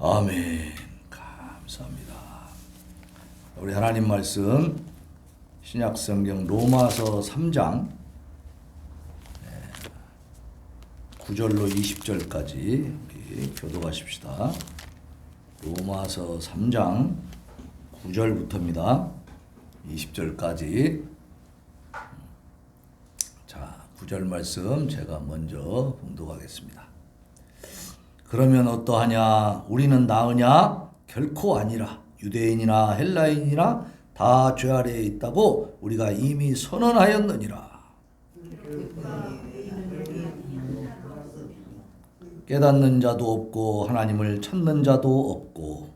아멘. 감사합니다. 우리 하나님 말씀 신약성경 로마서 3장 9절로 20절까지 교도하십시다. 로마서 3장 9절부터입니다. 20절까지. 자, 9절 말씀 제가 먼저 봉독하겠습니다. 그러면 어떠하냐? 우리는 나으냐? 결코 아니라. 유대인이나 헬라인이나 다 죄 아래에 있다고 우리가 이미 선언하였느니라. 깨닫는 자도 없고 하나님을 찾는 자도 없고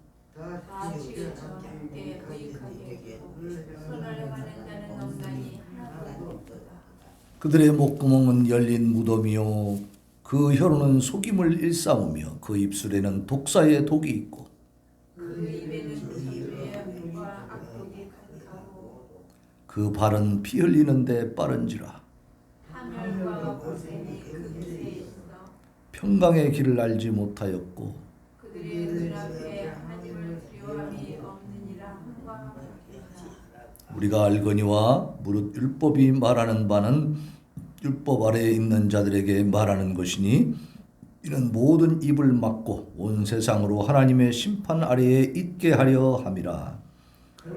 그들의 목구멍은 열린 무덤이요 그 혀로는 속임을 일삼으며 그 입술에는 독사의 독이 있고 그 발은 피 흘리는데 빠른지라 평강의 길을 알지 못하였고 우리가 알거니와 무릇 율법이 말하는 바는 율법 아래에 있는 자들에게 말하는 것이니 이는 모든 입을 막고 온 세상으로 하나님의 심판 아래에 있게 하려 함이라.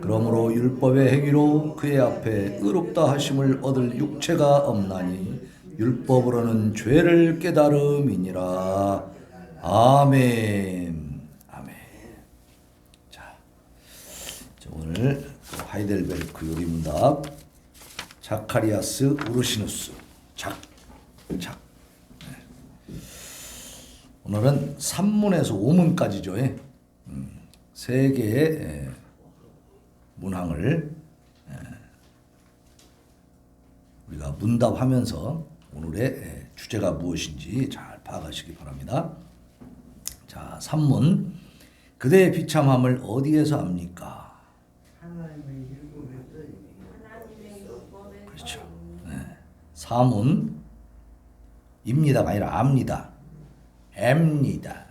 그러므로 율법의 행위로 그의 앞에 의롭다 하심을 얻을 육체가 없나니 율법으로는 죄를 깨달음이니라. 아멘. 아멘. 자, 오늘 하이델베르크 요리문답 자카리아스 우르시누스 작. 오늘은 3문에서 5문까지죠. 세 개의 문항을 우리가 문답하면서 오늘의 주제가 무엇인지 잘 파악하시기 바랍니다. 자, 3문. 그대의 비참함을 어디에서 압니까? 그렇죠. 4문. 입니다가 아니라 압니다. 앱니다.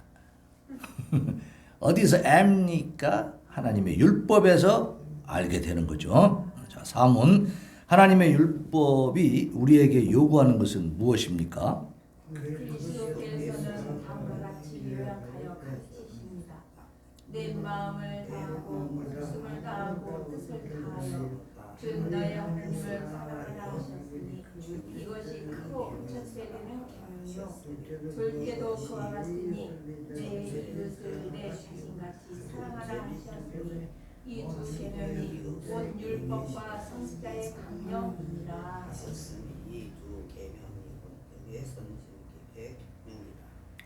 어디서 앱니까? 하나님의 율법에서 알게 되는 거죠. 자, 4문. 하나님의 율법이 우리에게 요구하는 것은 무엇입니까? 그리스도께서는 다음과 같이 요약하여 가르치십니다. 내 마음을 다하고 목숨을 다하고 뜻을 다하여 주 너의 하나님을 사랑하라 하셨으니 이것이 크고 첫째되는 계명이요 둘째도 그와 같으니 내 이웃을 내 자신같이 사랑하라 하셨으니 이 두 계명이 온 율법과 선지자의 강령이니라.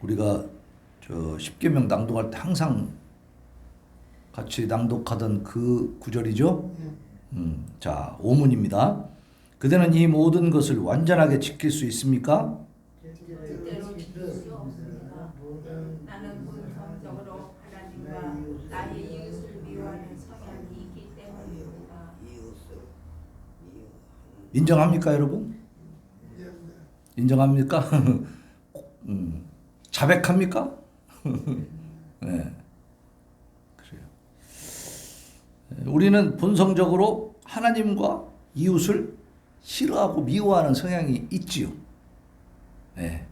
우리가 저 십계명 낭독할 때 항상 같이 낭독하던 그 구절이죠. 자, 5문입니다. 그대는 이 모든 것을 완전하게 지킬 수 있습니까? 절대로 지킬 수 없습니다. 나는 본성적으로 하나님과 나의 이웃을 미워하는 성향이 있기 때문입니다. 인정합니까, 여러분? 인정합니까? 자백합니까? 네. 그래요. 우리는 본성적으로 하나님과 이웃을 싫어하고 미워하는 성향이 있지요. 네.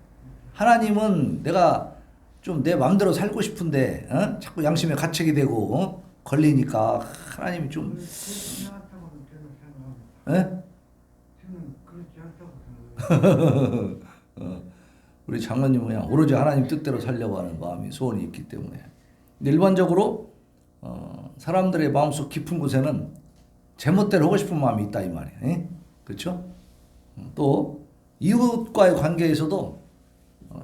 하나님은 내가 좀 내 마음대로 살고 싶은데 자꾸 양심에 가책이 되고 걸리니까 하나님이 좀 우리 장로님은 그냥 오로지 하나님 뜻대로 살려고 하는 마음이 소원이 있기 때문에. 근데 일반적으로 사람들의 마음속 깊은 곳에는 제멋대로 하고 싶은 마음이 있다 이 말이에요. 그렇죠? 또 이웃과의 관계에서도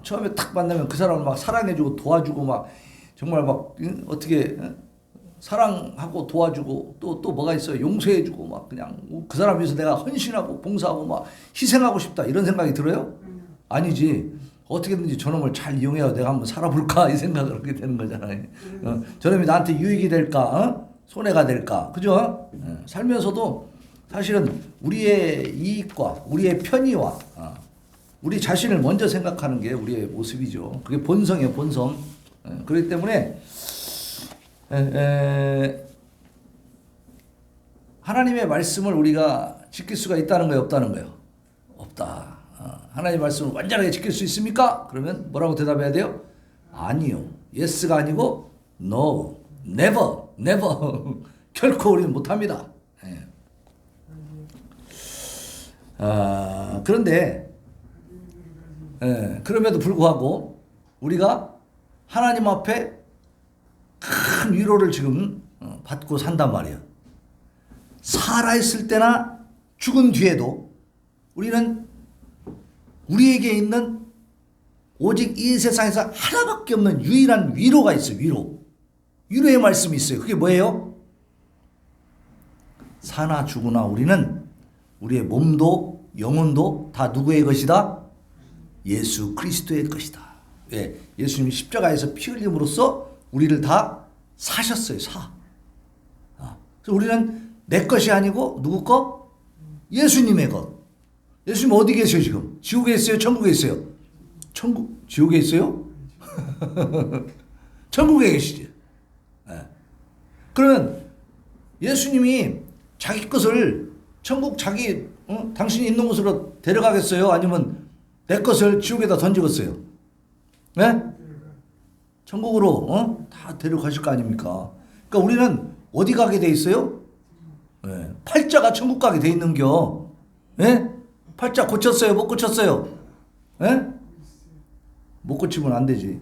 처음에 딱 만나면 그 사람을 막 사랑해주고 도와주고 막 정말 막 어떻게 사랑하고 도와주고 또 뭐가 있어요? 용서해주고 막 그냥 그 사람 위해서 내가 헌신하고 봉사하고 막 희생하고 싶다 이런 생각이 들어요? 아니지. 어떻게든지 저놈을 잘 이용해야 내가 한번 살아볼까 이 생각을 하게 되는 거잖아요. 저놈이 나한테 유익이 될까? 손해가 될까? 그죠? 살면서도 사실은 우리의 이익과 우리의 편의와 우리 자신을 먼저 생각하는 게 우리의 모습이죠. 그게 본성이에요, 본성. 그렇기 때문에 하나님의 말씀을 우리가 지킬 수가 있다는 거예요, 없다는 거예요? 없다. 하나님의 말씀을 완전하게 지킬 수 있습니까? 그러면 뭐라고 대답해야 돼요? 아니요. yes가 아니고 no, never, never. 결코 우리는 못합니다. 그런데 그럼에도 불구하고 우리가 하나님 앞에 큰 위로를 지금 받고 산단 말이에요. 살아있을 때나 죽은 뒤에도 우리는 우리에게 있는 오직 이 세상에서 하나밖에 없는 유일한 위로가 있어요. 위로의 말씀이 있어요. 그게 뭐예요? 사나 죽으나 우리는 우리의 몸도 영혼도 다 누구의 것이다? 예수 그리스도의 것이다. 예, 예수님이 십자가에서 피 흘림으로써 우리를 다 사셨어요. 그래서 우리는 내 것이 아니고 누구 것? 예수님의 것. 예수님 어디 계세요 지금? 지옥에 있어요? 천국에 있어요? 지옥에 있어요? 천국에 계시지. 예. 그러면 예수님이 자기 것을 천국 당신이 있는 곳으로 데려가겠어요? 아니면 내 것을 지옥에다 던지겠어요? 네? 천국으로 다 데려가실 거 아닙니까? 그러니까 우리는 어디 가게 돼 있어요? 네. 팔자가 천국 가게 돼 있는겨. 네? 팔자 고쳤어요? 못 고쳤어요? 네? 못 고치면 안 되지.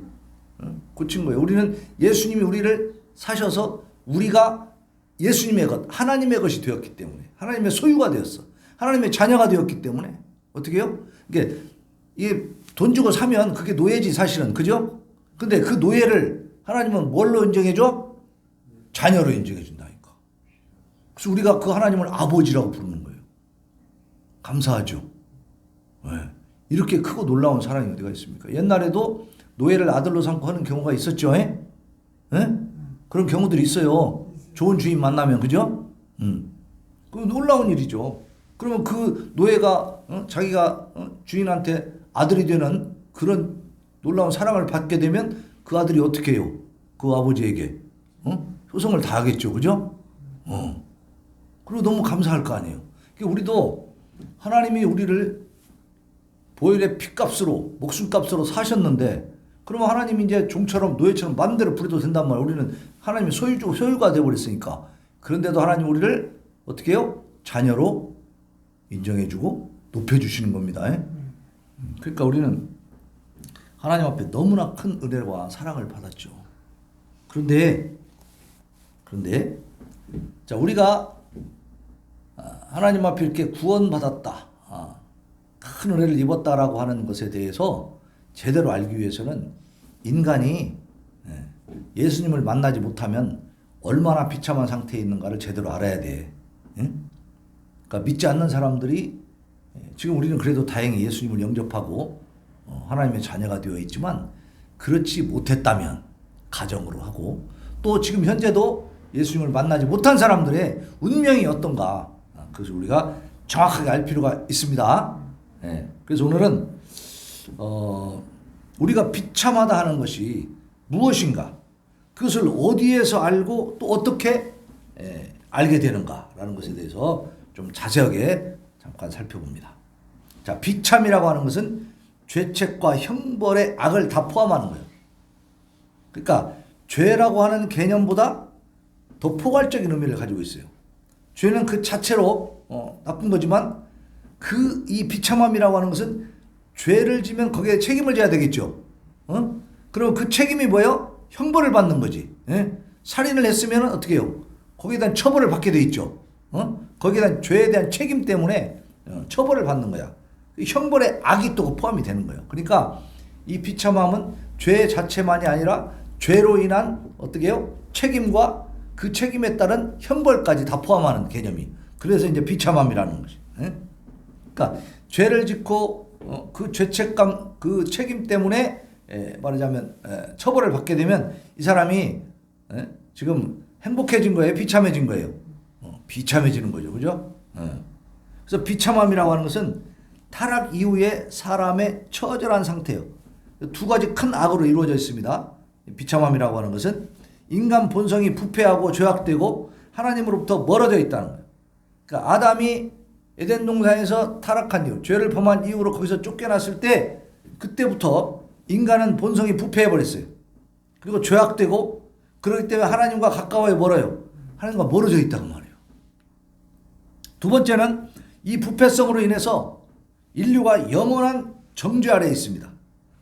고친 거예요. 우리는 예수님이 우리를 사셔서 우리가 예수님의 것, 하나님의 것이 되었기 때문에, 하나님의 소유가 되었어. 하나님의 자녀가 되었기 때문에 어떻게 해요? 이게 돈 주고 사면 그게 노예지 사실은. 그죠? 근데 그 노예를 하나님은 뭘로 인정해줘? 자녀로 인정해준다니까. 그래서 우리가 그 하나님을 아버지라고 부르는 거예요. 감사하죠. 네. 이렇게 크고 놀라운 사랑이 어디가 있습니까? 옛날에도 노예를 아들로 삼고 하는 경우가 있었죠. 네? 그런 경우들이 있어요. 좋은 주인 만나면. 그죠? 그 놀라운 일이죠. 그러면 그 노예가 자기가 주인한테 아들이 되는 그런 놀라운 사랑을 받게 되면 그 아들이 어떻게 해요? 그 아버지에게 효성을 다하겠죠. 그죠? 그리고 너무 감사할 거 아니에요. 그러니까 우리도 하나님이 우리를 보혈의 피값으로 목숨값으로 사셨는데 그러면 하나님이 이제 종처럼 노예처럼 마음대로 부려도 된단 말이에요. 우리는 하나님의 소유가 되어버렸으니까. 그런데도 하나님 우리를 어떻게 해요? 자녀로 인정해주고 높여주시는 겁니다. 그러니까 우리는 하나님 앞에 너무나 큰 은혜와 사랑을 받았죠. 그런데 자, 우리가 하나님 앞에 이렇게 구원받았다, 큰 은혜를 입었다라고 하는 것에 대해서 제대로 알기 위해서는 인간이 예수님을 만나지 못하면 얼마나 비참한 상태에 있는가를 제대로 알아야 돼. 그러니까 믿지 않는 사람들이 지금 우리는 그래도 다행히 예수님을 영접하고 하나님의 자녀가 되어 있지만 그렇지 못했다면 가정으로 하고 또 지금 현재도 예수님을 만나지 못한 사람들의 운명이 어떤가, 그것을 우리가 정확하게 알 필요가 있습니다. 그래서 오늘은 우리가 비참하다 하는 것이 무엇인가, 그것을 어디에서 알고 또 어떻게 알게 되는가라는 것에 대해서 좀 자세하게 잠깐 살펴봅니다. 자, 비참이라고 하는 것은 죄책과 형벌의 악을 다 포함하는 거예요. 그러니까 죄라고 하는 개념보다 더 포괄적인 의미를 가지고 있어요. 죄는 그 자체로 나쁜 거지만 이 비참함이라고 하는 것은 죄를 지면 거기에 책임을 져야 되겠죠. 그럼 그 책임이 뭐예요? 형벌을 받는 거지. 살인을 했으면 어떻게 해요? 거기에 대한 처벌을 받게 돼 있죠. 거기에 대한 죄에 대한 책임 때문에 처벌을 받는 거야. 형벌의 악이 또 포함이 되는 거예요. 그러니까 이 비참함은 죄 자체만이 아니라 죄로 인한 어떻게 해요? 책임과 그 책임에 따른 형벌까지 다 포함하는 개념이. 그래서 이제 비참함이라는 것이. 그러니까 죄를 짓고 그 죄책감, 그 책임 때문에 말하자면 처벌을 받게 되면 이 사람이 지금 행복해진 거예요? 비참해진 거예요? 비참해지는 거죠. 그죠? 그래서 비참함이라고 하는 것은 타락 이후에 사람의 처절한 상태예요. 두 가지 큰 악으로 이루어져 있습니다. 비참함이라고 하는 것은 인간 본성이 부패하고 죄악되고 하나님으로부터 멀어져 있다는 거예요. 그러니까 아담이 에덴 동산에서 타락한 이후, 죄를 범한 이후로 거기서 쫓겨났을 때 그때부터 인간은 본성이 부패해 버렸어요. 그리고 죄악되고 그렇기 때문에 하나님과 가까워야 멀어요. 하나님과 멀어져 있다고 말해요. 두 번째는 이 부패성으로 인해서 인류가 영원한 정죄 아래에 있습니다.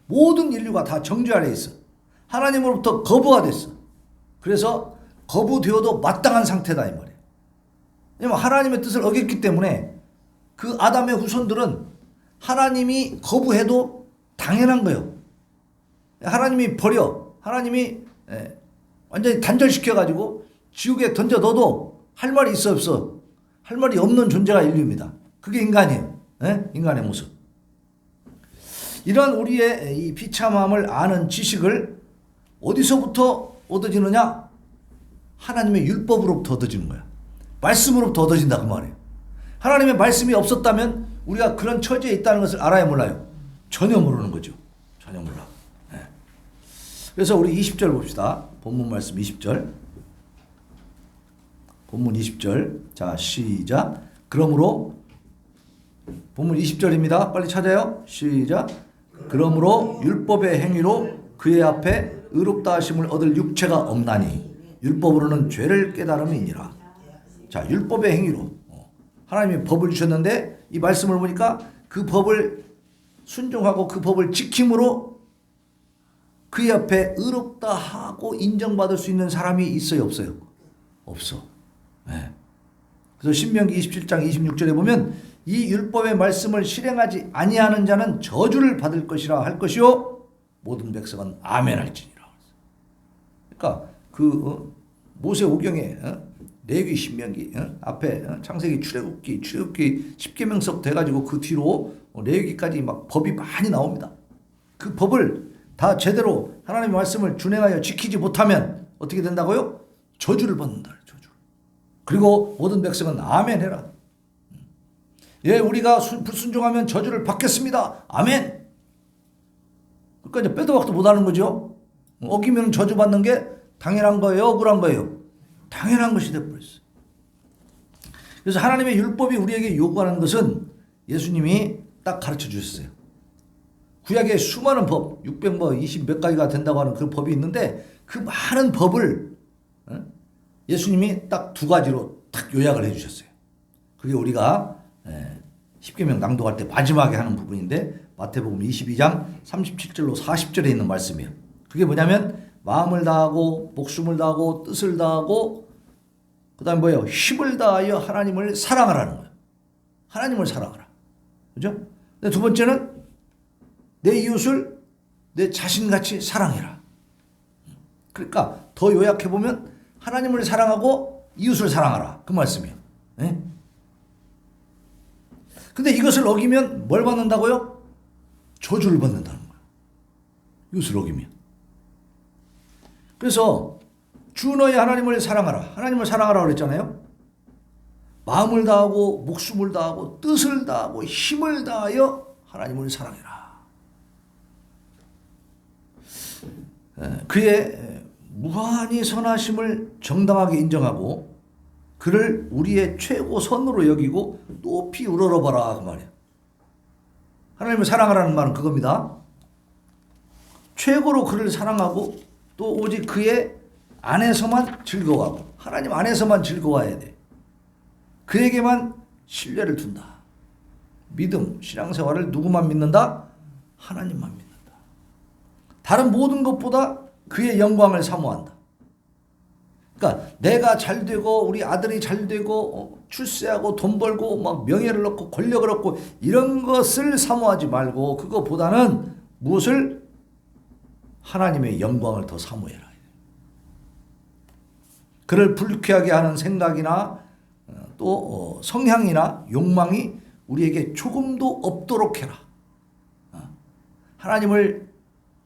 모든 인류가 다 정죄 아래에 있어. 하나님으로부터 거부가 됐어. 그래서 거부되어도 마땅한 상태다 이 말이에요. 왜냐면 하나님의 뜻을 어겼기 때문에 그 아담의 후손들은 하나님이 거부해도 당연한 거예요. 하나님이 버려. 하나님이 완전히 단절시켜가지고 지옥에 던져 넣어도 할 말이 있어 없어? 할 말이 없는 존재가 인류입니다. 그게 인간이에요. 인간의 모습. 이런 우리의 이 비참함을 아는 지식을 어디서부터 얻어지느냐? 하나님의 율법으로부터 얻어지는 거야. 말씀으로부터 얻어진다 그 말이에요. 하나님의 말씀이 없었다면 우리가 그런 처지에 있다는 것을 알아야 몰라요? 전혀 모르는 거죠. 전혀 몰라. 그래서 우리 20절 봅시다. 본문 말씀 20절. 본문 20절. 자, 시작. 그러므로 본문 20절입니다. 빨리 찾아요. 시작. 그러므로 율법의 행위로 그의 앞에 의롭다 하심을 얻을 육체가 없나니 율법으로는 죄를 깨달음이니라. 자, 율법의 행위로 하나님이 법을 주셨는데 이 말씀을 보니까 그 법을 순종하고 그 법을 지킴으로 그의 앞에 의롭다 하고 인정받을 수 있는 사람이 있어요 없어요? 없어. 그래서 신명기 27장 26절에 보면 이 율법의 말씀을 실행하지 아니하는 자는 저주를 받을 것이라 할 것이요 모든 백성은 아멘 할지니라. 그러니까 그 모세오경에 레위 신명기 앞에 창세기 출애굽기 10계명서부터 해가지고 그 뒤로 레위기까지 막 법이 많이 나옵니다. 그 법을 다 제대로 하나님의 말씀을 준행하여 지키지 못하면 어떻게 된다고요? 저주를 받는다. 저주. 그리고 모든 백성은 아멘 해라. 예, 우리가 불순종하면 저주를 받겠습니다. 아멘. 그러니까 이제 빼도 박도 못하는 거죠. 어기면 저주 받는 게 당연한 거예요, 억울한 거예요? 당연한 것이 되어버렸어요. 그래서 하나님의 율법이 우리에게 요구하는 것은 예수님이 딱 가르쳐 주셨어요. 구약에 수많은 법, 620 몇 가지가 된다고 하는 그 법이 있는데 그 많은 법을 예수님이 딱 두 가지로 딱 요약을 해 주셨어요. 그게 우리가 10계명 낭독할 때 마지막에 하는 부분인데 마태복음 22장 37절로 40절에 있는 말씀이에요. 그게 뭐냐면 마음을 다하고 목숨을 다하고 뜻을 다하고 그 다음에 뭐예요? 힘을 다하여 하나님을 사랑하라는 거예요. 하나님을 사랑하라. 그죠? 근데 두 번째는 내 이웃을 내 자신같이 사랑해라. 그러니까 더 요약해보면 하나님을 사랑하고 이웃을 사랑하라. 그 말씀이에요. 근데 이것을 어기면 뭘 받는다고요? 저주를 받는다는 거예요. 이웃을 어기면. 그래서 주 너의 하나님을 사랑하라. 하나님을 사랑하라 그랬잖아요. 마음을 다하고 목숨을 다하고 뜻을 다하고 힘을 다하여 하나님을 사랑해라. 그의 무한히 선하심을 정당하게 인정하고 그를 우리의 최고선으로 여기고 높이 우러러봐라 그 말이에요. 하나님을 사랑하라는 말은 그겁니다. 최고로 그를 사랑하고 또 오직 그의 안에서만 즐거워하고 하나님 안에서만 즐거워해야 돼. 그에게만 신뢰를 둔다. 믿음, 신앙생활을 누구만 믿는다? 하나님만 믿는다. 다른 모든 것보다 그의 영광을 사모한다. 그러니까 내가 잘 되고 우리 아들이 잘 되고 출세하고 돈 벌고 막 명예를 얻고 권력을 얻고 이런 것을 사모하지 말고 그거보다는 무엇을? 하나님의 영광을 더 사모해라. 그를 불쾌하게 하는 생각이나 또 성향이나 욕망이 우리에게 조금도 없도록 해라. 하나님을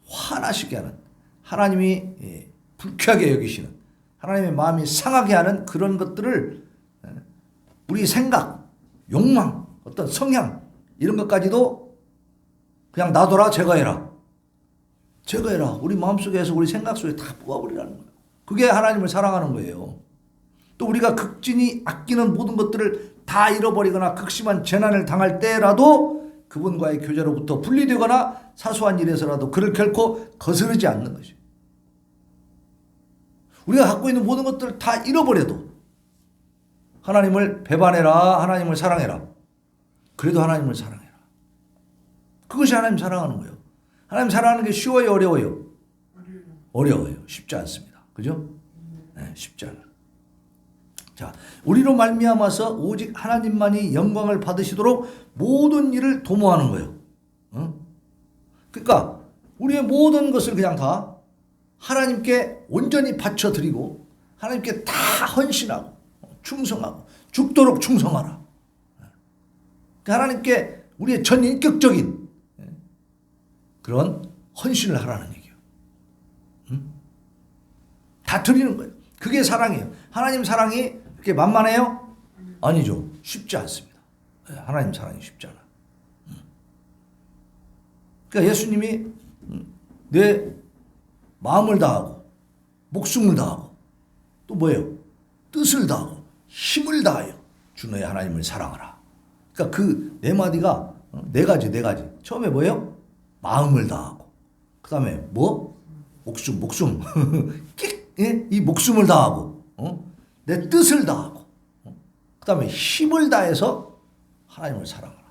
화나시게 하는, 하나님이 불쾌하게 여기시는, 하나님의 마음이 상하게 하는 그런 것들을 우리 생각, 욕망, 어떤 성향 이런 것까지도 그냥 놔둬라, 제거해라. 제거해라. 우리 마음속에서 우리 생각 속에 다 뽑아버리라는 거예요. 그게 하나님을 사랑하는 거예요. 또 우리가 극진히 아끼는 모든 것들을 다 잃어버리거나 극심한 재난을 당할 때라도 그분과의 교제로부터 분리되거나 사소한 일에서라도 그를 결코 거스르지 않는 것이에요. 우리가 갖고 있는 모든 것들을 다 잃어버려도 하나님을 배반해라. 하나님을 사랑해라. 그래도 하나님을 사랑해라. 그것이 하나님 사랑하는 거예요. 하나님 사랑하는 게 쉬워요? 어려워요? 어려워요. 쉽지 않습니다. 그죠? 네, 쉽지 않아요. 자, 우리로 말미암아서 오직 하나님만이 영광을 받으시도록 모든 일을 도모하는 거예요. 그러니까 우리의 모든 것을 그냥 다 하나님께 온전히 바쳐드리고 하나님께 다 헌신하고 충성하고 죽도록 충성하라. 그러니까 하나님께 우리의 전인격적인 그런 헌신을 하라는 얘기예요. 다 드리는 거예요. 그게 사랑이에요. 하나님 사랑이 그렇게 만만해요? 아니죠. 쉽지 않습니다. 하나님 사랑이 쉽지 않아요. 그러니까 예수님이 내 마음을 다하고 목숨을 다하고 또 뭐예요? 뜻을 다하고 힘을 다하여 주 너의 하나님을 사랑하라. 그러니까 그 네 마디가 네 가지. 처음에 뭐예요? 마음을 다하고 그 다음에 뭐? 목숨 이 목숨을 다하고 내 뜻을 다하고 그 다음에 힘을 다해서 하나님을 사랑하라.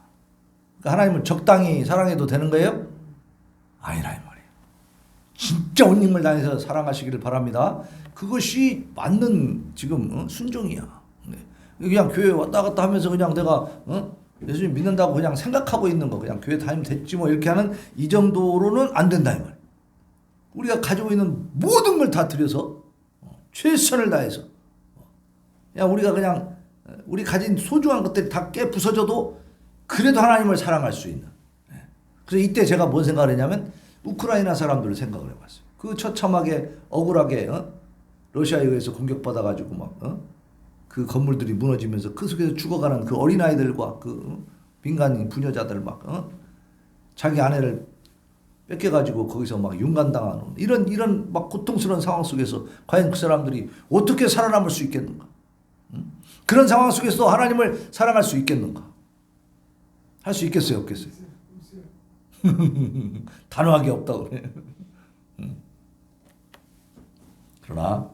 그러니까 하나님을 적당히 사랑해도 되는 거예요? 아니라 이 말이에요. 진짜 온 힘을 다해서 사랑하시기를 바랍니다. 그것이 맞는 지금 순종이야. 그냥 교회 왔다 갔다 하면서 그냥 내가 예수님 믿는다고 그냥 생각하고 있는 거 그냥 교회 다니면 됐지 뭐 이렇게 하는 이 정도로는 안 된다 이 말이에요. 우리가 가지고 있는 모든 걸 다 들여서 최선을 다해서 그냥 우리가 그냥 우리 가진 소중한 것들이 다 깨 부서져도 그래도 하나님을 사랑할 수 있는. 그래서 이때 제가 뭔 생각을 했냐면 우크라이나 사람들을 생각을 해봤어요. 그 처참하게 억울하게 러시아에 의해서 공격받아가지고 막 그 건물들이 무너지면서 그 속에서 죽어가는 그 어린아이들과 그 민간인 부녀자들 막 자기 아내를 뺏겨가지고 거기서 막 윤간당하는 이런 막 고통스러운 상황 속에서 과연 그 사람들이 어떻게 살아남을 수 있겠는가? 그런 상황 속에서 하나님을 사랑할 수 있겠는가? 할 수 있겠어요, 없겠어요? 단호하게 없다고 그래. 그러나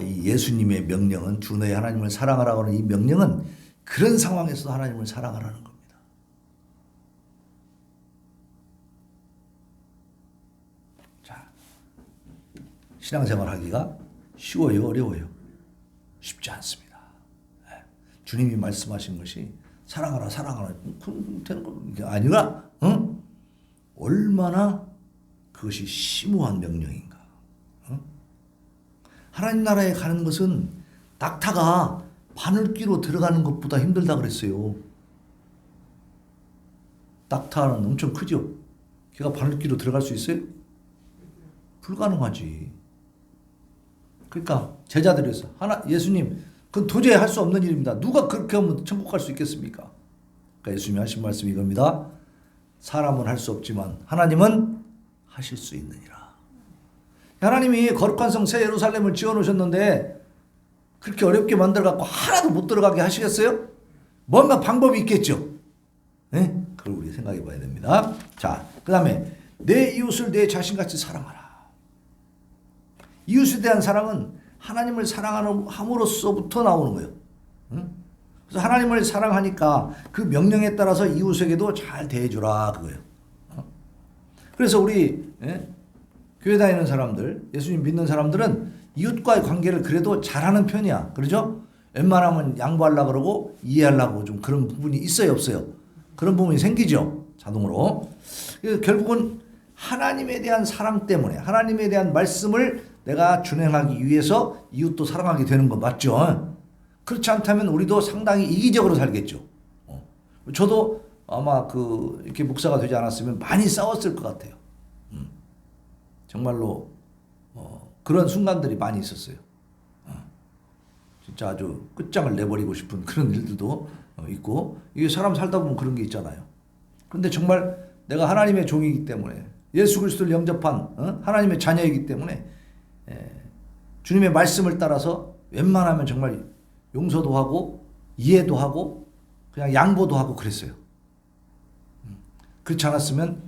이 예수님의 명령은 주 너의 하나님을 사랑하라고 하는 이 명령은 그런 상황에서도 하나님을 사랑하라는 겁니다. 자, 신앙생활 하기가 쉬워요, 어려워요? 쉽지 않습니다. 주님이 말씀하신 것이 사랑하라 되는 게 아니라 얼마나 그것이 심오한 명령인가. 하나님 나라에 가는 것은 낙타가 바늘귀로 들어가는 것보다 힘들다 그랬어요. 낙타는 엄청 크죠? 걔가 바늘귀로 들어갈 수 있어요? 불가능하지. 그러니까 제자들이 있어. 예수님, 그건 도저히 할 수 없는 일입니다. 누가 그렇게 하면 천국 갈 수 있겠습니까? 그러니까 예수님이 하신 말씀이 이겁니다. 사람은 할 수 없지만 하나님은 하실 수 있느니라. 하나님이 거룩한 성 새 예루살렘을 지어놓으셨는데 그렇게 어렵게 만들어갖고 하나도 못 들어가게 하시겠어요? 뭔가 방법이 있겠죠. 네? 그걸 우리 생각해 봐야 됩니다. 자, 그 다음에 내 이웃을 내 자신같이 사랑하라. 이웃에 대한 사랑은 하나님을 사랑함으로써부터 나오는 거예요. 그래서 하나님을 사랑하니까 그 명령에 따라서 이웃에게도 잘 대해주라 그거예요. 그래서 우리 교회 다니는 사람들, 예수님 믿는 사람들은 이웃과의 관계를 그래도 잘하는 편이야. 그러죠? 웬만하면 양보하려고 그러고 이해하려고 좀 그런 부분이 있어요, 없어요? 그런 부분이 생기죠, 자동으로. 그래서 결국은 하나님에 대한 사랑 때문에 하나님에 대한 말씀을 내가 준행하기 위해서 이웃도 사랑하게 되는 거 맞죠? 그렇지 않다면 우리도 상당히 이기적으로 살겠죠. 저도 아마 이렇게 목사가 되지 않았으면 많이 싸웠을 것 같아요. 정말로 그런 순간들이 많이 있었어요. 진짜 아주 끝장을 내버리고 싶은 그런 일들도 있고 이게 사람 살다 보면 그런 게 있잖아요. 그런데 정말 내가 하나님의 종이기 때문에 예수 그리스도를 영접한 하나님의 자녀이기 때문에 주님의 말씀을 따라서 웬만하면 정말 용서도 하고 이해도 하고 그냥 양보도 하고 그랬어요. 그렇지 않았으면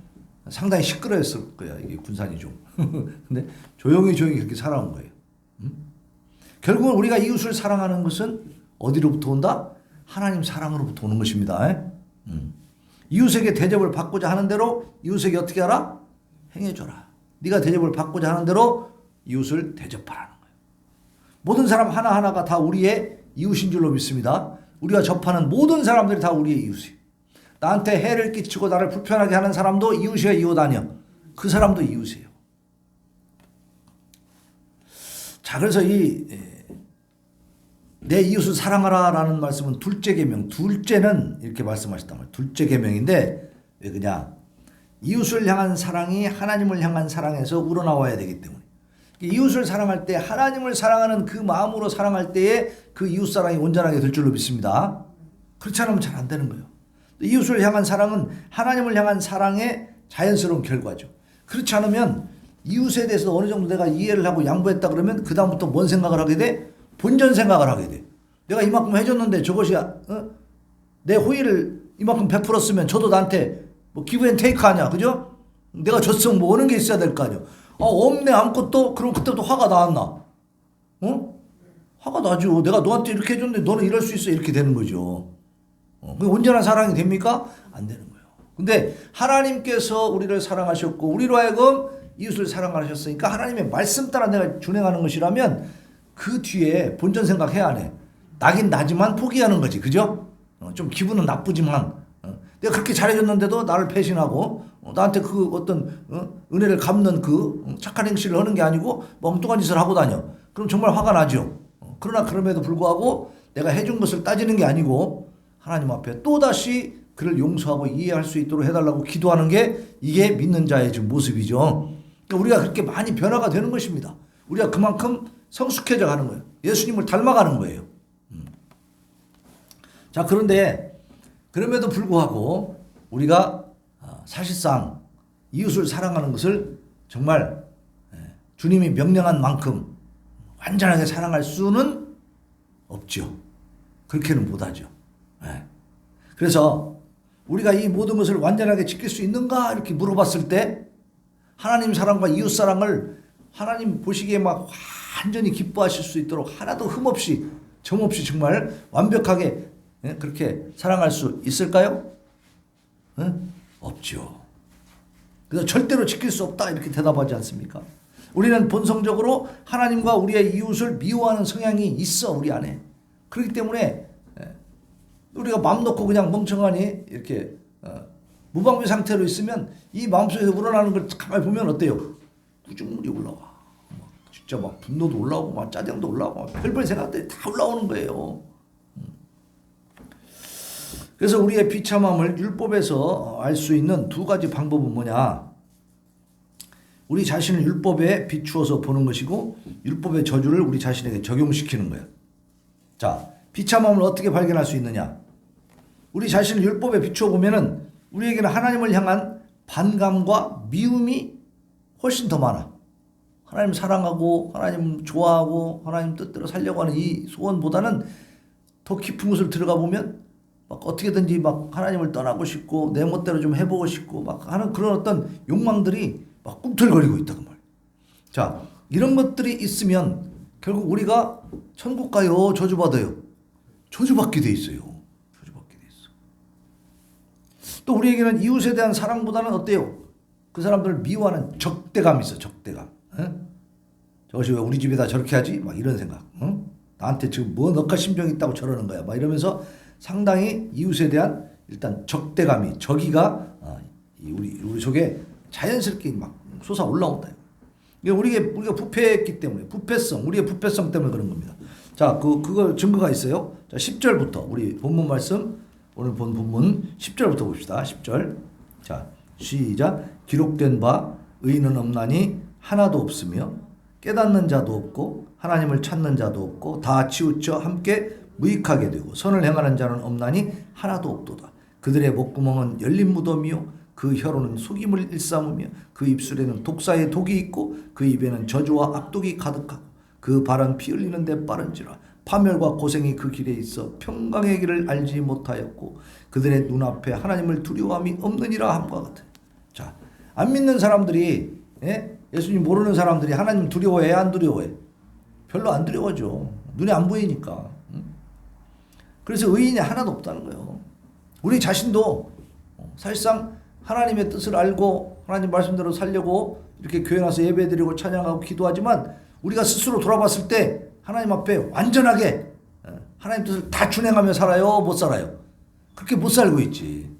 상당히 시끄러웠을 거야. 이게 군산이 좀. 근데 조용히 그렇게 살아온 거예요. 결국은 우리가 이웃을 사랑하는 것은 어디로부터 온다? 하나님 사랑으로부터 오는 것입니다. 이웃에게 대접을 받고자 하는 대로 이웃에게 어떻게 하라? 행해줘라. 네가 대접을 받고자 하는 대로 이웃을 대접하라는 거예요. 모든 사람 하나하나가 다 우리의 이웃인 줄로 믿습니다. 우리가 접하는 모든 사람들이 다 우리의 이웃이에요. 나한테 해를 끼치고 나를 불편하게 하는 사람도 이웃이야 이웃 아니야. 그 사람도 이웃이에요. 자, 그래서 내 이웃을 사랑하라라는 말씀은 둘째 계명, 둘째는 이렇게 말씀하셨단 말이에요. 둘째 계명인데 왜 그냥 이웃을 향한 사랑이 하나님을 향한 사랑에서 우러나와야 되기 때문에 이웃을 사랑할 때 하나님을 사랑하는 그 마음으로 사랑할 때에 그 이웃 사랑이 온전하게 될 줄로 믿습니다. 그렇지 않으면 잘 안 되는 거예요. 이웃을 향한 사랑은 하나님을 향한 사랑의 자연스러운 결과죠. 그렇지 않으면 이웃에 대해서 어느 정도 내가 이해를 하고 양보했다 그러면 그 다음부터 뭔 생각을 하게 돼? 본전 생각을 하게 돼. 내가 이만큼 해줬는데 저것이 내 호의를 이만큼 베풀었으면 저도 나한테 뭐 기브 앤 테이크 하냐, 그죠? 내가 줬으면 뭐 오는 게 있어야 될 거 아니야. 없네 아무것도. 그럼 그때부터 화가 나왔나? 화가 나죠. 내가 너한테 이렇게 해줬는데 너는 이럴 수 있어, 이렇게 되는 거죠. 그게 온전한 사랑이 됩니까? 안 되는 거예요. 근데 하나님께서 우리를 사랑하셨고 우리로 하여금 이웃을 사랑하셨으니까 하나님의 말씀 따라 내가 준행하는 것이라면 그 뒤에 본전 생각해야 안 해. 나긴 나지만 포기하는 거지, 그죠? 좀 기분은 나쁘지만 내가 그렇게 잘해줬는데도 나를 배신하고 나한테 그 어떤 은혜를 갚는 그 착한 행실을 하는 게 아니고 엉뚱한 짓을 하고 다녀. 그럼 정말 화가 나죠. 그러나 그럼에도 불구하고 내가 해준 것을 따지는 게 아니고 하나님 앞에 또다시 그를 용서하고 이해할 수 있도록 해달라고 기도하는 게 이게 믿는 자의 지금 모습이죠. 그러니까 우리가 그렇게 많이 변화가 되는 것입니다. 우리가 그만큼 성숙해져 가는 거예요. 예수님을 닮아가는 거예요. 자, 그런데 그럼에도 불구하고 우리가 사실상 이웃을 사랑하는 것을 정말 주님이 명령한 만큼 완전하게 사랑할 수는 없죠. 그렇게는 못하죠. 그래서 우리가 이 모든 것을 완전하게 지킬 수 있는가 이렇게 물어봤을 때 하나님 사랑과 이웃 사랑을 하나님 보시기에 막 완전히 기뻐하실 수 있도록 하나도 흠없이 정없이 정말 완벽하게 그렇게 사랑할 수 있을까요? 없죠. 그래서 절대로 지킬 수 없다 이렇게 대답하지 않습니까? 우리는 본성적으로 하나님과 우리의 이웃을 미워하는 성향이 있어 우리 안에. 그렇기 때문에 우리가 마음 놓고 그냥 멍청하니 이렇게 무방비 상태로 있으면 이 마음속에서 우러나는 걸 가만히 보면 어때요? 구중물이 올라와. 진짜 막 분노도 올라오고 막 짜증도 올라오고 막 별별 생각들이 다 올라오는 거예요. 그래서 우리의 비참함을 율법에서 알 수 있는 두 가지 방법은 뭐냐? 우리 자신을 율법에 비추어서 보는 것이고 율법의 저주를 우리 자신에게 적용시키는 거예요. 자, 비참함을 어떻게 발견할 수 있느냐? 우리 자신을 율법에 비추어 보면은 우리에게는 하나님을 향한 반감과 미움이 훨씬 더 많아. 하나님 사랑하고 하나님 좋아하고 하나님 뜻대로 살려고 하는 이 소원보다는 더 깊은 곳을 들어가 보면 막 어떻게든지 막 하나님을 떠나고 싶고 내 멋대로 좀 해보고 싶고 막 하는 그런 어떤 욕망들이 막 꿈틀거리고 있다고 말이야. 자, 이런 것들이 있으면 결국 우리가 천국 가요, 저주받아요. 저주받게 돼 있어요. 저주받게 돼 있어. 또 우리에게는 이웃에 대한 사랑보다는 어때요? 그 사람들을 미워하는 적대감이 있어, 적대감. 저것이 왜 우리 집에다 저렇게 하지? 막 이런 생각. 나한테 지금 뭐 너가 심정이 있다고 저러는 거야. 막 이러면서 상당히 이웃에 대한 일단 적대감이, 적이가 우리 속에 자연스럽게 막 솟아 올라온다. 우리가 부패했기 때문에, 우리의 부패성 때문에 그런 겁니다. 자, 그거 증거가 있어요. 자, 10절부터 우리 본문 말씀, 오늘 본 본문 10절부터 봅시다. 10절. 자, 시작. 기록된 바 의인은 없나니 하나도 없으며 깨닫는 자도 없고 하나님을 찾는 자도 없고 다 치우쳐 함께 무익하게 되고 선을 행하는 자는 없나니 하나도 없도다. 그들의 목구멍은 열린 무덤이요 그 혀로는 속임을 일삼으며 그 입술에는 독사의 독이 있고 그 입에는 저주와 악독이 가득하고 그 발은 피 흘리는 데 빠른지라 파멸과 고생이 그 길에 있어 평강의 길을 알지 못하였고 그들의 눈앞에 하나님을 두려워함이 없느니라 함과 같으니. 자, 안 믿는 사람들이 예수님 모르는 사람들이 하나님 두려워해 안 두려워해? 별로 안 두려워하죠. 눈에 안 보이니까. 그래서 의인이 하나도 없다는 거예요. 우리 자신도 사실상 하나님의 뜻을 알고 하나님 말씀대로 살려고 이렇게 교회 나서 예배드리고 찬양하고 기도하지만 우리가 스스로 돌아봤을 때 하나님 앞에 완전하게 하나님 뜻을 다 준행하며 살아요? 못 살아요? 그렇게 못 살고 있지.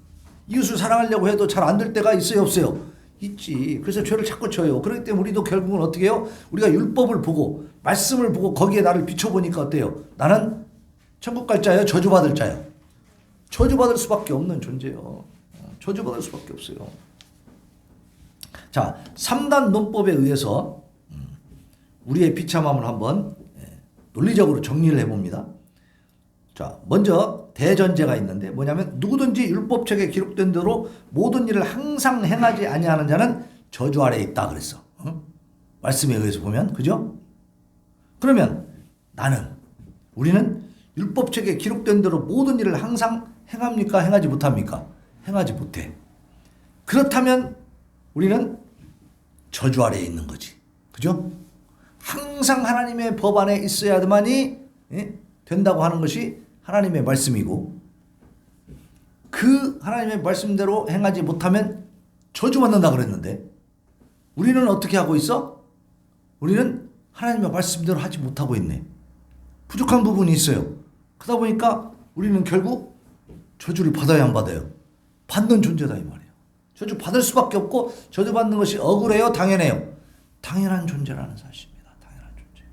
이웃을 사랑하려고 해도 잘 안 될 때가 있어요? 없어요? 있지. 그래서 죄를 자꾸 져요. 그렇기 때문에 우리도 결국은 어떻게 해요? 우리가 율법을 보고 말씀을 보고 거기에 나를 비춰보니까 어때요? 나는 천국 갈 자예요? 저주받을 자예요? 저주받을 수밖에 없는 존재예요. 저주받을 수밖에 없어요. 자, 3단 논법에 의해서 우리의 비참함을 한번 논리적으로 정리를 해봅니다. 자, 먼저 대전제가 있는데 뭐냐면 누구든지 율법책에 기록된 대로 모든 일을 항상 행하지 아니하는 자는 저주 아래에 있다 그랬어. 말씀에 의해서 보면, 그죠? 그러면 우리는 율법책에 기록된 대로 모든 일을 항상 행합니까? 행하지 못합니까? 행하지 못해. 그렇다면 우리는 저주 아래에 있는 거지. 그죠? 항상 하나님의 법 안에 있어야만이 된다고 하는 것이 하나님의 말씀이고 그 하나님의 말씀대로 행하지 못하면 저주받는다 그랬는데 우리는 어떻게 하고 있어? 우리는 하나님의 말씀대로 하지 못하고 있네. 부족한 부분이 있어요. 그러다 보니까 우리는 결국 저주를 받아야 안 받아요? 받는 존재다 이 말이에요. 저주 받을 수밖에 없고 저주 받는 것이 억울해요? 당연해요? 당연한 존재라는 사실입니다. 당연한 존재.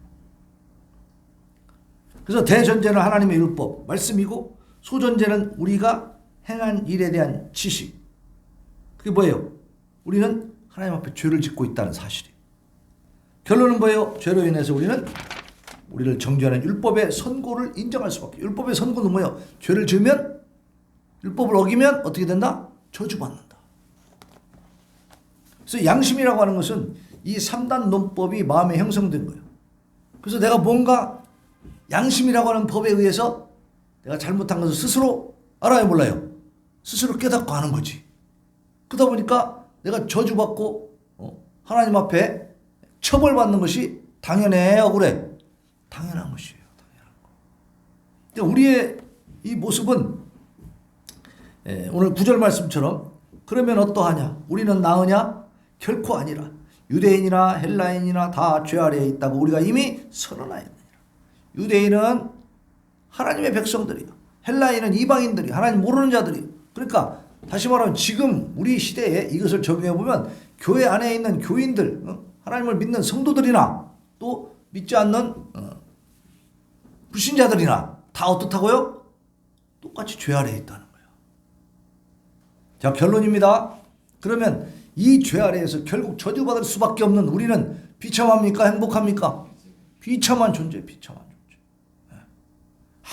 그래서 대전제는 하나님의 율법, 말씀이고 소전제는 우리가 행한 일에 대한 지식. 그게 뭐예요? 우리는 하나님 앞에 죄를 짓고 있다는 사실이에요. 결론은 뭐예요? 죄로 인해서 우리를 정죄하는 율법의 선고를 인정할 수밖에. 율법의 선고는 뭐예요? 죄를 지으면 율법을 어기면 어떻게 된다? 저주받는다. 그래서 양심이라고 하는 것은 이 3단 논법이 마음에 형성된 거예요. 그래서 내가 뭔가 양심이라고 하는 법에 의해서 내가 잘못한 것을 스스로 알아요, 몰라요? 스스로 깨닫고 하는 거지. 그러다 보니까 내가 저주받고 하나님 앞에 처벌받는 것이 당연해, 억울해? 당연한 것이에요. 당연한 거. 그러니까 우리의 이 모습은 오늘 9절 말씀처럼 그러면 어떠하냐? 우리는 나으냐? 결코 아니라. 유대인이나 헬라인이나 다 죄 아래에 있다고 우리가 이미 선언하였느니라. 유대인은 하나님의 백성들이요. 헬라인은 이방인들이 하나님 모르는 자들이. 그러니까 다시 말하면 지금 우리 시대에 이것을 적용해 보면 교회 안에 있는 교인들, 하나님을 믿는 성도들이나 또 믿지 않는 불신자들이나 다 어떻다고요? 똑같이 죄 아래에 있다는 거예요. 자, 결론입니다. 그러면 이 죄 아래에서 결국 저주받을 수밖에 없는 우리는 비참합니까? 행복합니까? 비참한 존재, 비참한 존재.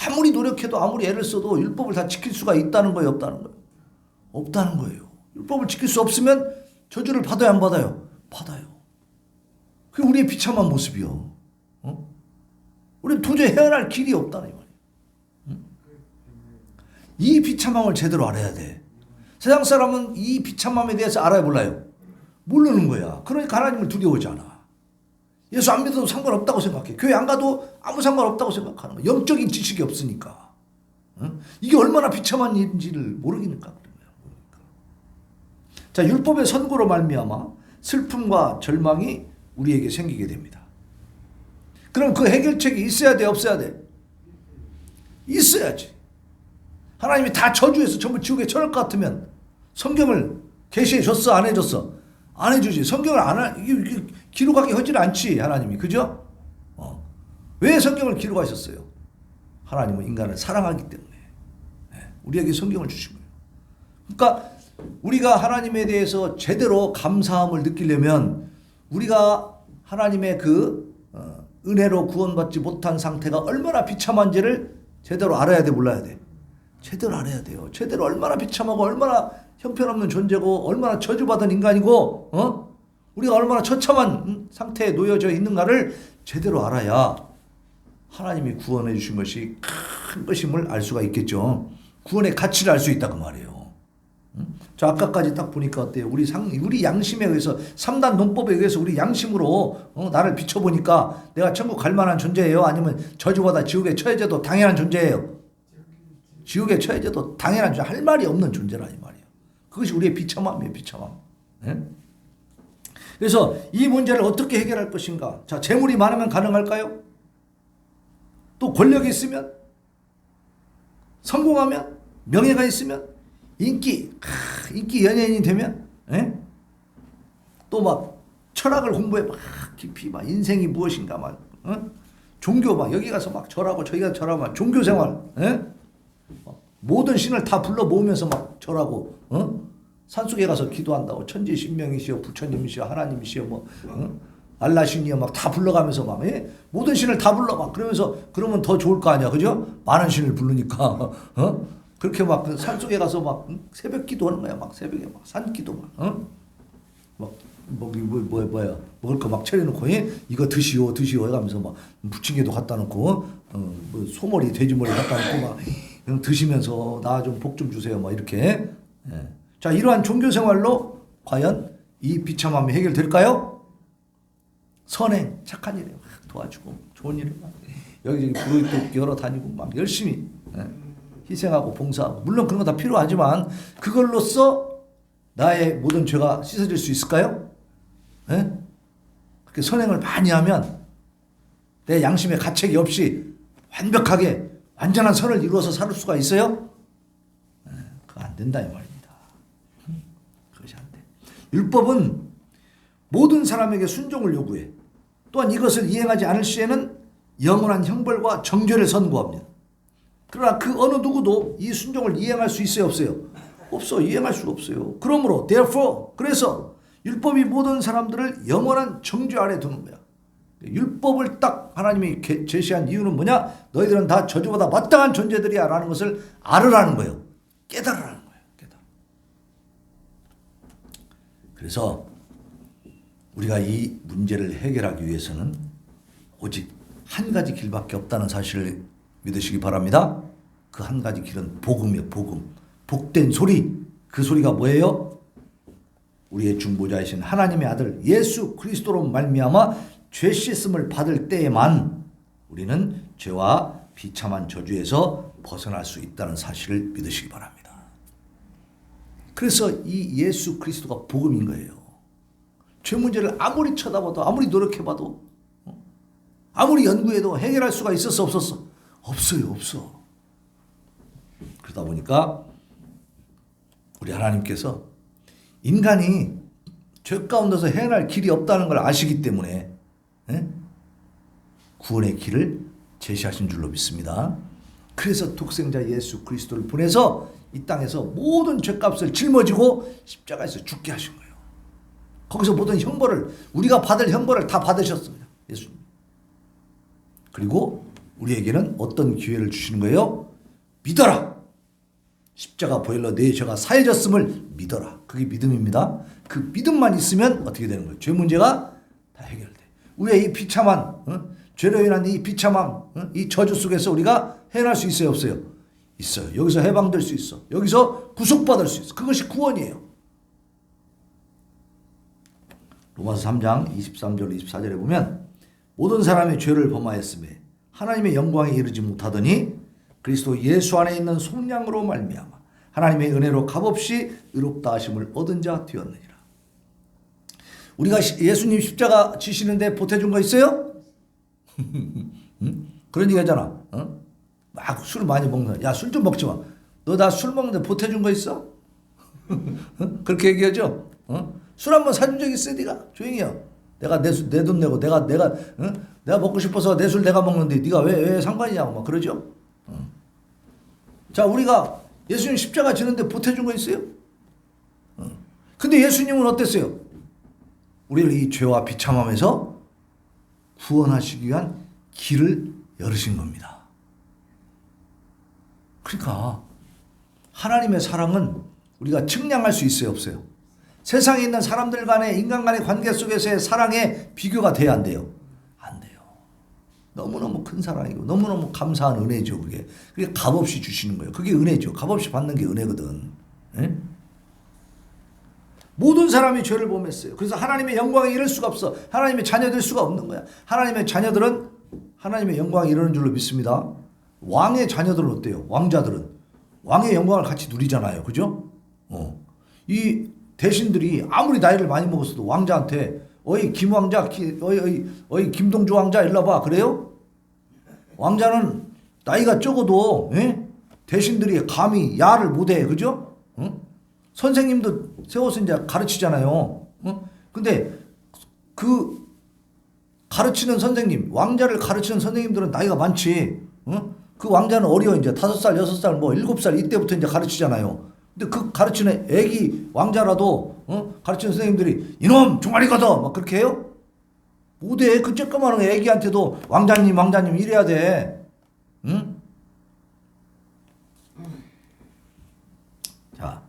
아무리 노력해도 아무리 애를 써도 율법을 다 지킬 수가 있다는 거예요, 없다는 거예요? 없다는 거예요. 율법을 지킬 수 없으면 저주를 받아야 안 받아요? 받아요. 그게 우리의 비참한 모습이요. 우리는 도저히 헤어날 길이 없다는 말이에요. 이 비참함을 제대로 알아야 돼. 세상 사람은 이 비참함에 대해서 알아야 몰라요? 모르는 거야. 그러니까 하나님을 두려워하지 않아. 예수 안 믿어도 상관없다고 생각해. 교회 안 가도 아무 상관없다고 생각하는 거야. 영적인 지식이 없으니까. 이게 얼마나 비참한 일인지를 모르니까 그런 거야. 자, 율법의 선고로 말미암아 슬픔과 절망이 우리에게 생기게 됩니다. 그럼 그 해결책이 있어야 돼, 없어야 돼? 있어야지. 하나님이 다 저주해서 전부 지옥에 쳐놓을 것 같으면 성경을 계시해 줬어, 안 해줬어? 안 해주지. 성경을 이게 기록하기 허질 않지, 하나님이. 그죠? 왜 성경을 기록하셨어요? 하나님은 인간을 사랑하기 때문에. 우리에게 성경을 주신 거예요. 그러니까 우리가 하나님에 대해서 제대로 감사함을 느끼려면 우리가 하나님의 그 은혜로 구원받지 못한 상태가 얼마나 비참한지를 제대로 알아야 돼, 몰라야 돼? 제대로 알아야 돼요. 제대로 얼마나 비참하고 얼마나 형편없는 존재고 얼마나 저주받은 인간이고 우리가 얼마나 처참한 상태에 놓여져 있는가를 제대로 알아야 하나님이 구원해 주신 것이 큰 것임을 알 수가 있겠죠. 구원의 가치를 알 수 있다 그 말이에요. 자, 아까까지 딱 보니까 어때요? 우리 양심에 의해서 3단 논법에 의해서 우리 양심으로 나를 비춰보니까 내가 천국 갈 만한 존재예요? 아니면 저주받아 지옥에 처해져도 당연한 존재예요? 지옥에 처해져도 당연한 존재, 할 말이 없는 존재라 이 말이에요. 그것이 우리의 비참함이에요, 비참함. 네? 그래서 이 문제를 어떻게 해결할 것인가? 자, 재물이 많으면 가능할까요? 또 권력이 있으면? 성공하면? 명예가 있으면? 인기 연예인이 되면? 또 막 철학을 공부해 막 깊이 막 인생이 무엇인가 막 종교 막 여기 가서 막 절하고 저기 가서 절하고 막 종교 생활 모든 신을 다 불러 모으면서 막 절하고 산속에 가서 기도한다고 천지 신명이시여 부처님이시여 하나님이시여 뭐 알라신이여 막 다 불러가면서 막 모든 신을 다 불러 막 그러면서 그러면 더 좋을 거 아니야, 그죠? 많은 신을 부르니까 그렇게 막 산속에 가서 막 새벽 기도하는 거야, 막 새벽에 막 산기도 막 뭐야 먹을 거 막 차려놓고 이거 드시오 해가면서 막 부침개도 갖다 놓고 뭐 소머리 돼지머리 갖다 놓고 막 드시면서 나 좀 복 좀 주세요 막 이렇게. 자, 이러한 종교 생활로 과연 이 비참함이 해결될까요? 선행 착한 일에 막 도와주고 좋은 일을 막 여기저기 부르익도 열어 다니고 막 열심히 희생하고 봉사하고 물론 그런 거 다 필요하지만 그걸로써 나의 모든 죄가 씻어질 수 있을까요? 그렇게 선행을 많이 하면 내 양심의 가책이 없이 완벽하게 완전한 선을 이루어서 살 수가 있어요? 그거 안 된다 이 말입니다. 그것이 안 돼. 율법은 모든 사람에게 순종을 요구해. 또한 이것을 이행하지 않을 시에는 영원한 형벌과 정죄를 선고합니다. 그러나 그 어느 누구도 이 순종을 이행할 수 있어요, 없어요? 없어. 이행할 수가 없어요. 그러므로 therefore 그래서 율법이 모든 사람들을 영원한 정죄 아래 두는 거야. 율법을 딱 하나님이 제시한 이유는 뭐냐? 너희들은 다 저주받아 마땅한 존재들이야 라는 것을 알으라는 거예요. 깨달으라는 거예요. 깨달아. 그래서 우리가 이 문제를 해결하기 위해서는 오직 한 가지 길밖에 없다는 사실을 믿으시기 바랍니다. 그 한 가지 길은 복음이에요. 복음. 복된 소리. 그 소리가 뭐예요? 우리의 중보자이신 하나님의 아들 예수 그리스도로 말미암아 죄 씻음을 받을 때에만 우리는 죄와 비참한 저주에서 벗어날 수 있다는 사실을 믿으시기 바랍니다. 그래서 이 예수 그리스도가 복음인 거예요. 죄 문제를 아무리 쳐다봐도 아무리 노력해봐도 아무리 연구해도 해결할 수가 있었어 없었어? 없어요. 없어. 그러다 보니까 우리 하나님께서 인간이 죄 가운데서 해낼 길이 없다는 걸 아시기 때문에 구원의 길을 제시하신 줄로 믿습니다. 그래서 독생자 예수 그리스도를 보내서 이 땅에서 모든 죄값을 짊어지고 십자가에서 죽게 하신 거예요. 거기서 모든 형벌을 우리가 받을 형벌을 다 받으셨습니다. 예수님. 그리고 우리에게는 어떤 기회를 주시는 거예요? 믿어라. 십자가 보혈로 내 죄가 사해졌음을 믿어라. 그게 믿음입니다. 그 믿음만 있으면 어떻게 되는 거예요? 죄 문제가 다 해결돼. 우리의 이 비참한 죄로 인한 이 비참함, 이 저주 속에서 우리가 해낼 수 있어요, 없어요? 있어요. 여기서 해방될 수 있어. 여기서 구속받을 수 있어. 그것이 구원이에요. 로마서 3장 23절 24절에 보면 모든 사람이 죄를 범하였음에 하나님의 영광에 이르지 못하더니 그리스도 예수 안에 있는 속량으로 말미암아 하나님의 은혜로 값없이 의롭다 하심을 얻은 자 되었느니라. 우리가 예수님 십자가 지시는데 보태준 거 있어요? 그런 얘기 하잖아. 막 술 많이 먹는, 야, 술 좀 먹지 마. 너 나 술 먹는데 보태준 거 있어? 그렇게 얘기하죠. 술 한 번 사준 적 있어요, 네가? 조용히 해. 내가 내 돈 내고 내가 먹고 싶어서 내 술 내가 먹는데 네가 왜 상관이냐고 막 그러죠. 자, 우리가 예수님 십자가 지는데 보태준 거 있어요? 근데 예수님은 어땠어요? 우리를 이 죄와 비참함에서 구원하시기 위한 길을 열으신 겁니다. 그러니까 하나님의 사랑은 우리가 측량할 수 있어요, 없어요? 세상에 있는 사람들 간의 인간 간의 관계 속에서의 사랑에 비교가 돼야 안 돼요? 안 돼요. 너무너무 큰 사랑이고 너무너무 감사한 은혜죠, 그게. 그게 값없이 주시는 거예요. 그게 은혜죠. 값없이 받는 게 은혜거든. 예? 모든 사람이 죄를 범했어요. 그래서 하나님의 영광에 이를 수가 없어. 하나님의 자녀될 수가 없는 거야. 하나님의 자녀들은 하나님의 영광에 이르는 줄로 믿습니다. 왕의 자녀들은 어때요? 왕자들은 왕의 영광을 같이 누리잖아요. 그죠? 이 대신들이 아무리 나이를 많이 먹었어도 왕자한테 어이 김왕자, 어이 김동주 왕자 일로 와봐. 그래요? 왕자는 나이가 적어도 대신들이 감히 야를 못해. 그죠? 선생님도 세워서 이제 가르치잖아요. 근데 그 가르치는 선생님, 왕자를 가르치는 선생님들은 나이가 많지. 그 왕자는 어려. 이제 5살, 6살, 뭐 7살 이때부터 이제 가르치잖아요. 근데 그 가르치는 애기 왕자라도 가르치는 선생님들이 이놈 종아리 걷어 막 그렇게 해요? 못해. 그 쬐끄마한 애기한테도 왕자님 이래야 돼. 응? 자,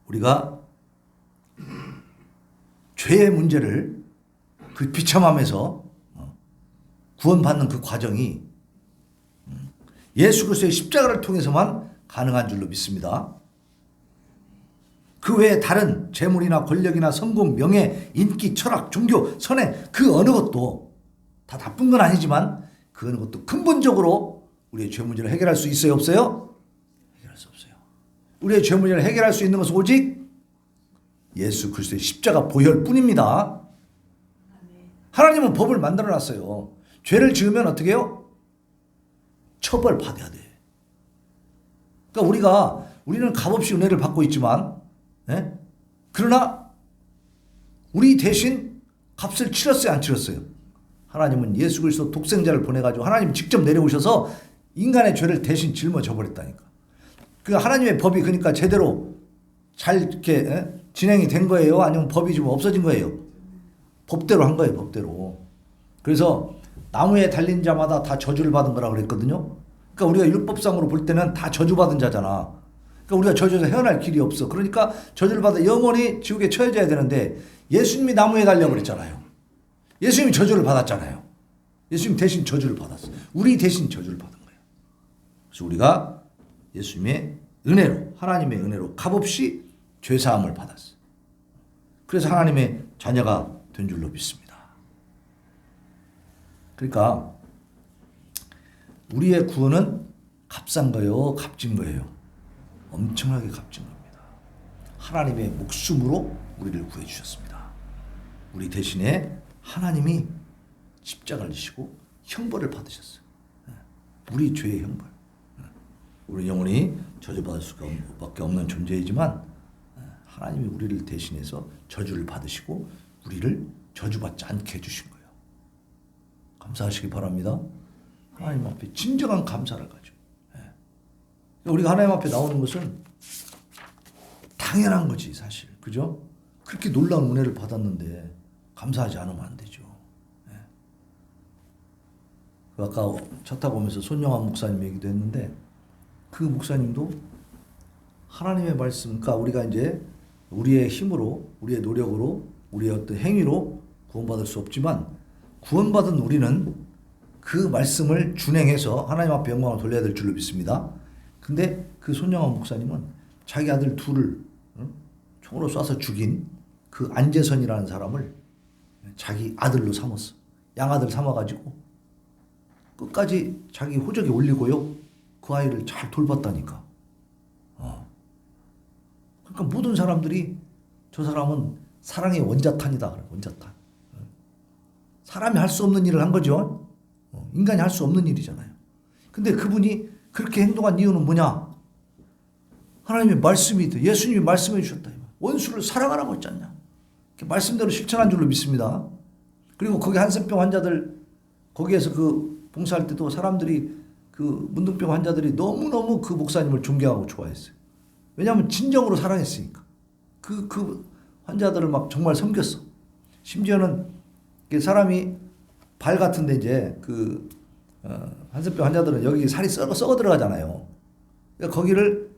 우리가 죄의 문제를 그 비참함에서 구원받는 그 과정이 예수 그리스도의 십자가를 통해서만 가능한 줄로 믿습니다. 그 외에 다른 재물이나 권력이나 성공, 명예, 인기, 철학, 종교, 선행 그 어느 것도 다 나쁜 건 아니지만 그 어느 것도 근본적으로 우리의 죄 문제를 해결할 수 있어요, 없어요? 해결할 수 없어요. 우리의 죄 문제를 해결할 수 있는 것은 오직 예수 그리스도의 십자가 보혈뿐입니다. 하나님은 법을 만들어놨어요. 죄를 지으면 어떻게 해요? 처벌받아야 돼. 그러니까 우리는 값없이 은혜를 받고 있지만, 그러나 우리 대신 값을 치렀어요, 안 치렀어요? 하나님은 예수 그리스도 독생자를 보내가지고 하나님 직접 내려오셔서 인간의 죄를 대신 짊어져 버렸다니까. 그 하나님의 법이 그러니까 제대로 잘 이렇게 진행이 된 거예요? 아니면 법이 좀 없어진 거예요? 법대로 한 거예요, 법대로. 그래서 나무에 달린 자마다 다 저주를 받은 거라고 그랬거든요. 그러니까 우리가 율법상으로 볼 때는 다 저주받은 자잖아. 그러니까 우리가 저주에서 헤어날 길이 없어. 그러니까 저주를 받아 영원히 지옥에 처해져야 되는데 예수님이 나무에 달려버렸잖아요. 예수님이 저주를 받았잖아요. 예수님 대신 저주를 받았어요. 우리 대신 저주를 받은 거예요. 그래서 우리가 예수님의 은혜로, 하나님의 은혜로 값없이 죄사함을 받았어요. 그래서 하나님의 자녀가 된 줄로 믿습니다. 그러니까 우리의 구원은 값싼 거예요, 값진 거예요? 엄청나게 값진 겁니다. 하나님의 목숨으로 우리를 구해 주셨습니다. 우리 대신에 하나님이 십자가를 지시고 형벌을 받으셨어요. 우리 죄의 형벌. 우리 영혼이 저주받을 수밖에 없는 존재이지만 하나님이 우리를 대신해서 저주를 받으시고 우리를 저주받지 않게 해주신 거예요. 감사하시기 바랍니다. 하나님 앞에 진정한 감사를 가지고. 우리가 하나님 앞에 나오는 것은 당연한 거지, 사실. 그죠? 그렇게 놀라운 은혜를 받았는데 감사하지 않으면 안 되죠. 아까 차 타고 오면서 손영환 목사님 얘기도 했는데 그 목사님도 하나님의 말씀, 그러니까 우리가 이제 우리의 힘으로, 우리의 노력으로, 우리의 어떤 행위로 구원받을 수 없지만 구원받은 우리는 그 말씀을 준행해서 하나님 앞에 영광을 돌려야 될 줄로 믿습니다. 근데 그 손영환 목사님은 자기 아들 둘을 총으로 쏴서 죽인 그 안재선이라는 사람을 자기 아들로 삼았어. 양아들 삼아가지고 끝까지 자기 호적에 올리고요. 그 아이를 잘 돌봤다니까. 그러니까 모든 사람들이 저 사람은 사랑의 원자탄이다. 그래, 원자탄. 사람이 할 수 없는 일을 한 거죠. 인간이 할 수 없는 일이잖아요. 근데 그분이 그렇게 행동한 이유는 뭐냐? 하나님의 말씀이, 예수님이 말씀해 주셨다. 원수를 사랑하라고 했지 않냐? 말씀대로 실천한 줄로 믿습니다. 그리고 거기 한센병 환자들, 거기에서 그 봉사할 때도 사람들이 그 문둥병 환자들이 너무너무 그 목사님을 존경하고 좋아했어요. 왜냐하면 진정으로 사랑했으니까. 그 환자들을 막 정말 섬겼어. 심지어는 사람이 발 같은데 이제 그 한센병 환자들은 여기 살이 썩어 들어가잖아요. 거기를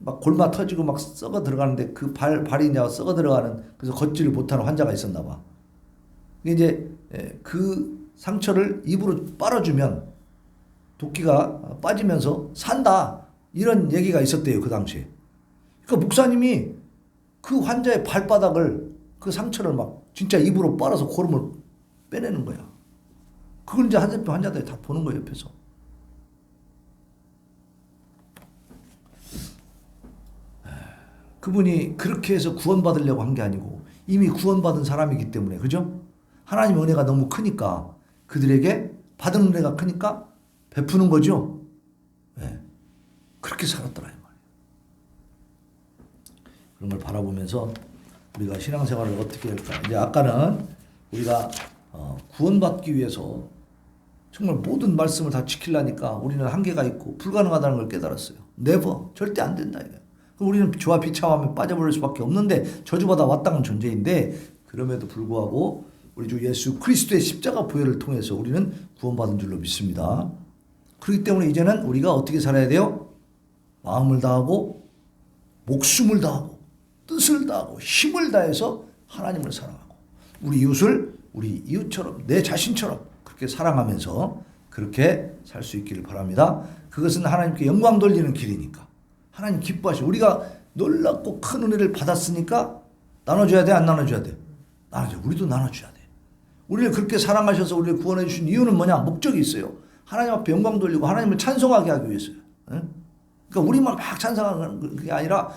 막 골마 터지고 막 썩어 들어가는데 그 발이 이제 썩어 들어가는, 그래서 걷지를 못하는 환자가 있었나 봐. 이제 그 상처를 입으로 빨아주면 도끼가 빠지면서 산다, 이런 얘기가 있었대요, 그 당시에. 그러니까 목사님이 그 환자의 발바닥을, 그 상처를 막 진짜 입으로 빨아서 고름을 빼내는 거야. 그걸 이제 한센병 환자들이 다 보는 거예요, 옆에서. 그분이 그렇게 해서 구원받으려고 한 게 아니고 이미 구원받은 사람이기 때문에, 그죠? 하나님의 은혜가 너무 크니까, 그들에게 받은 은혜가 크니까 베푸는 거죠. 네. 그렇게 살았더라, 이 말이에요. 그런 걸 바라보면서 우리가 신앙생활을 어떻게 할까? 이제 아까는 우리가 구원받기 위해서 정말 모든 말씀을 다 지키려니까 우리는 한계가 있고 불가능하다는 걸 깨달았어요. never, 절대 안 된다, 이거예요. 우리는 죄와 비참함에 빠져버릴 수밖에 없는데, 저주받아 마땅한 존재인데, 그럼에도 불구하고 우리 주 예수 그리스도의 십자가 보혈을 통해서 우리는 구원받은 줄로 믿습니다. 그렇기 때문에 이제는 우리가 어떻게 살아야 돼요? 마음을 다하고 목숨을 다하고 뜻을 다하고 힘을 다해서 하나님을 사랑하고 우리 이웃을 우리 이웃처럼, 내 자신처럼 그렇게 사랑하면서 그렇게 살 수 있기를 바랍니다. 그것은 하나님께 영광 돌리는 길이니까. 하나님 기뻐하시고, 우리가 놀랍고 큰 은혜를 받았으니까 나눠줘야 돼, 안 나눠줘야 돼? 나눠줘. 우리도 나눠줘야 돼. 우리를 그렇게 사랑하셔서 우리를 구원해 주신 이유는 뭐냐? 목적이 있어요. 하나님 앞에 영광 돌리고 하나님을 찬송하게 하기 위해서요. 그러니까 우리만 막 찬송하는 게 아니라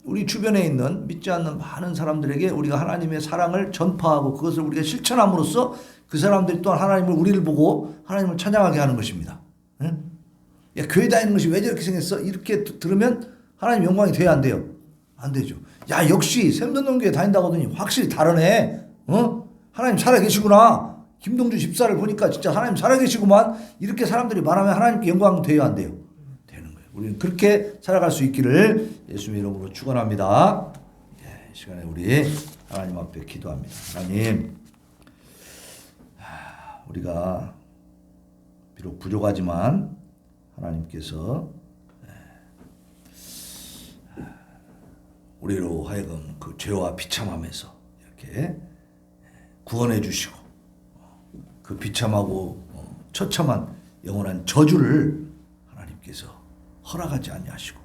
우리 주변에 있는 믿지 않는 많은 사람들에게 우리가 하나님의 사랑을 전파하고 그것을 우리가 실천함으로써 그 사람들이 또한 하나님을, 우리를 보고 하나님을 찬양하게 하는 것입니다. 야, 교회 다니는 것이 왜 저렇게 생겼어? 이렇게 들으면 하나님 영광이 돼야 안 돼요? 안 되죠. 야, 역시 샘전동교회 다닌다고 하더니 확실히 다르네. 하나님 살아계시구나. 김동주 집사를 보니까 진짜 하나님 살아계시구만. 이렇게 사람들이 말하면 하나님께 영광 돼야 안 돼요? 되는 거예요. 우리는 그렇게 살아갈 수 있기를 예수님의 이름으로 축원합니다. 이 시간에 우리 하나님 앞에 기도합니다. 하나님, 우리가 비록 부족하지만 하나님께서 우리로 하여금 그 죄와 비참함에서 이렇게 구원해 주시고, 그 비참하고 처참한 영원한 저주를 하나님께서 허락하지 아니하시고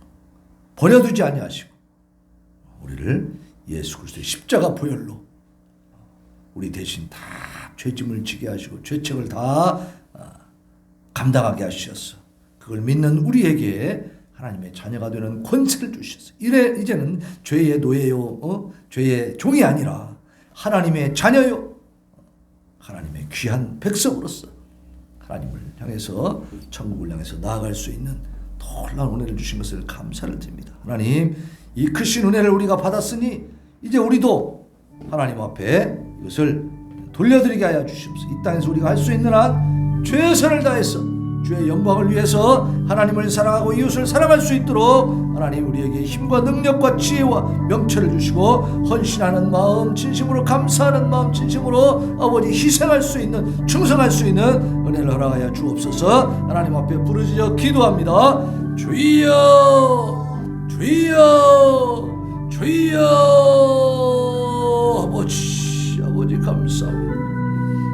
버려두지 아니하시고 우리를 예수 그리스도의 십자가 보혈로 우리 대신 다 죄짐을 지게 하시고 죄책을 다 감당하게 하셨어. 그걸 믿는 우리에게 하나님의 자녀가 되는 권세를 주셨어요. 이제는 죄의 노예요, 죄의 종이 아니라 하나님의 자녀요, 하나님의 귀한 백성으로서 하나님을 향해서, 천국을 향해서 나아갈 수 있는 놀라운 은혜를 주신 것을 감사를 드립니다. 하나님, 이 크신 은혜를 우리가 받았으니 이제 우리도 하나님 앞에 이것을 돌려드리게 하여 주시옵소서. 이 땅에서 우리가 할 수 있는 한 최선을 다해서 주의 영광을 위해서 하나님을 사랑하고 이웃을 사랑할 수 있도록 하나님 우리에게 힘과 능력과 지혜와 명철을 주시고, 헌신하는 마음, 진심으로 감사하는 마음, 진심으로 아버지 희생할 수 있는, 충성할 수 있는 은혜를 허락하여 주옵소서. 하나님 앞에 부르짖어 기도합니다. 주여, 주여, 주여. 아버지 감사합니다.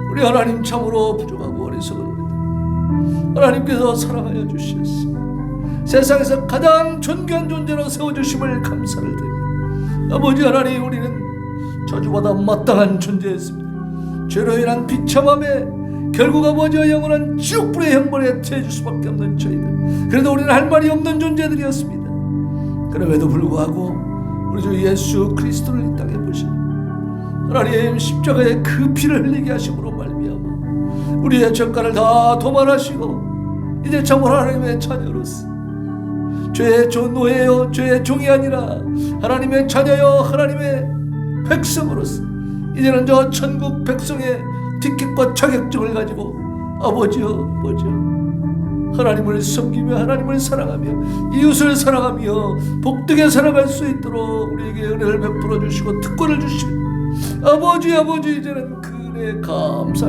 우리 하나님 참으로 부족하고 어리석은 하나님께서 사랑하여 주셨습니다. 세상에서 가장 존귀한 존재로 세워주심을 감사를 드립니다. 아버지 하나님, 우리는 저주받아 마땅한 존재였습니다. 죄로 인한 비참함에 결국 아버지와 영원한 지옥불의 형벌에 처해질 수밖에 없는 저희들, 그래도 우리는 할 말이 없는 존재들이었습니다. 그럼에도 불구하고 우리 주 예수 그리스도를 이 땅에 보시니 하나님 십자가에 그 피를 흘리게 하심으로 말미암아 우리의 죄가를 다 도말하시고 이제 참으로 하나님의 자녀로서 죄의 노예요, 죄의 종이 아니라 하나님의 자녀요, 하나님의 백성으로서 이제는 저 천국 백성의 티켓과 자격증을 가지고 아버지여, 하나님을 섬기며 하나님을 사랑하며 이웃을 사랑하며 복되게 살아갈 수 있도록 우리에게 은혜를 베풀어 주시고 특권을 주시고, 아버지 이제는 그 은혜에 감사